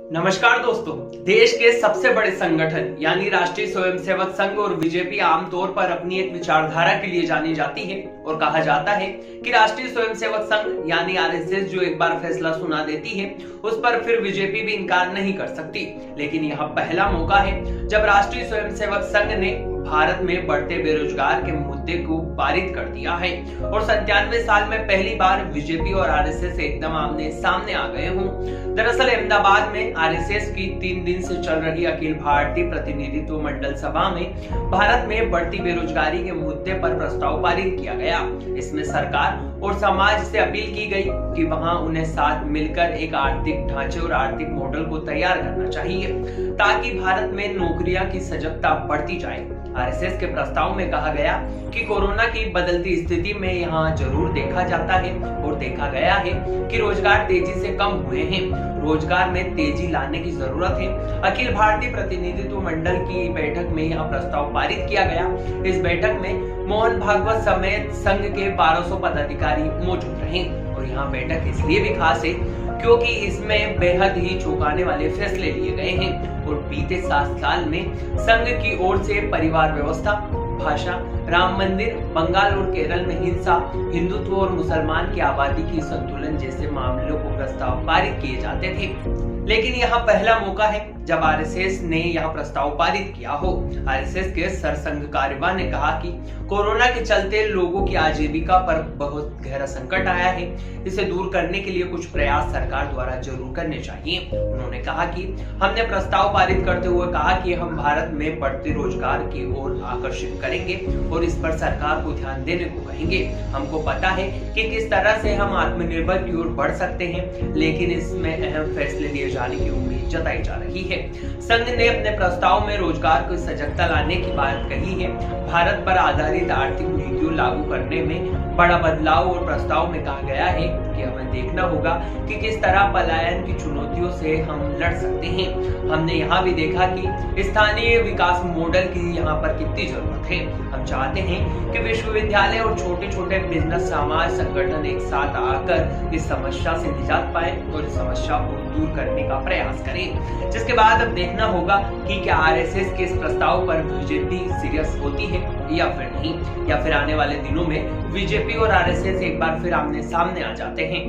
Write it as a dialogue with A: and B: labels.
A: नमस्कार दोस्तों। देश के सबसे बड़े संगठन यानी राष्ट्रीय स्वयंसेवक संघ और बीजेपी आमतौर पर अपनी एक विचारधारा के लिए जानी जाती है और कहा जाता है कि राष्ट्रीय स्वयंसेवक संघ यानी आरएसएस जो एक बार फैसला सुना देती है उस पर फिर बीजेपी भी इनकार नहीं कर सकती। लेकिन यह पहला मौका है जब राष्ट्रीय स्वयंसेवक संघ ने भारत में बढ़ते बेरोजगार के मुद्दे को पारित कर दिया है और 97 साल में पहली बार बीजेपी और आरएसएस एकदम आमने सामने आ गए हों। दरअसल अहमदाबाद में आरएसएस की 3 दिन से चल रही अखिल भारतीय प्रतिनिधित्व मंडल सभा में भारत में बढ़ती बेरोजगारी के मुद्दे पर प्रस्ताव पारित किया गया। इसमें सरकार और समाज से अपील की गई कि वहां उन्हें साथ मिलकर एक आर्थिक ढांचे और आर्थिक मॉडल को तैयार करना चाहिए ताकि भारत में नौकरियां की सजगता बढ़ती जाए। आरएसएस के प्रस्ताव में कहा गया कि कोरोना की बदलती स्थिति में यहाँ जरूर देखा जाता है और देखा गया है कि रोजगार तेजी से कम हुए हैं। रोजगार में तेजी लाने की जरूरत है। अखिल भारतीय प्रतिनिधित्व मंडल की बैठक में यह प्रस्ताव पारित किया गया। इस बैठक में मोहन भागवत समेत संघ के 1200 पदाधिकारी मौजूद रहे और यहाँ बैठक इसलिए भी खास है क्योंकि इसमें बेहद ही चौंकाने वाले फैसले लिए गए हैं और बीते 7 साल में संघ की ओर से परिवार व्यवस्था, भाषा, राम मंदिर, बंगाल और केरल में हिंसा, हिंदुत्व और मुसलमान की आबादी की संतुलन जैसे मामलों को प्रस्ताव पारित किए जाते थे। लेकिन यह पहला मौका है जब आरएसएस ने यह प्रस्ताव पारित किया हो। आरएसएस के सरसंघ कार्यवाह ने कहा कि कोरोना के चलते लोगों की आजीविका पर बहुत गहरा संकट आया है। इसे दूर करने के लिए कुछ प्रयास सरकार द्वारा जरूर करने चाहिए। उन्होंने कहा कि हमने प्रस्ताव पारित करते हुए कहा कि हम भारत में बढ़ते रोजगार की ओर आकर्षित करेंगे और इस पर सरकार को ध्यान देने को कहेंगे। हमको पता है कि किस तरह से हम आत्मनिर्भर की ओर बढ़ सकते हैं, लेकिन इसमें अहम फैसले लिए जाने की उम्मीद जताई जा रही है। संघ ने अपने प्रस्ताव में रोजगार को सजगता लाने की बात कही है। भारत पर आधारित आर्थिक नीतियों लागू करने में बड़ा बदलाव और प्रस्ताव में कहा गया है कि हमें देखना होगा कि किस तरह पलायन की चुनौतियों से हम लड़ सकते हैं। हमने यहाँ भी देखा कि स्थानीय विकास मॉडल की यहाँ पर कितनी जरूरत है। हम चाहते हैं कि विश्वविद्यालय और छोटे छोटे बिजनेस समाज संगठन एक साथ आकर इस समस्या से निजात पाए और इस समस्या को दूर करने का प्रयास करें। जिसके बाद अब देखना होगा कि क्या आरएसएस के इस प्रस्ताव पर बीजेपी सीरियस होती है या फिर नहीं, या फिर आने वाले दिनों में बीजेपी और आरएसएस एक बार फिर आमने सामने आ जाते हैं।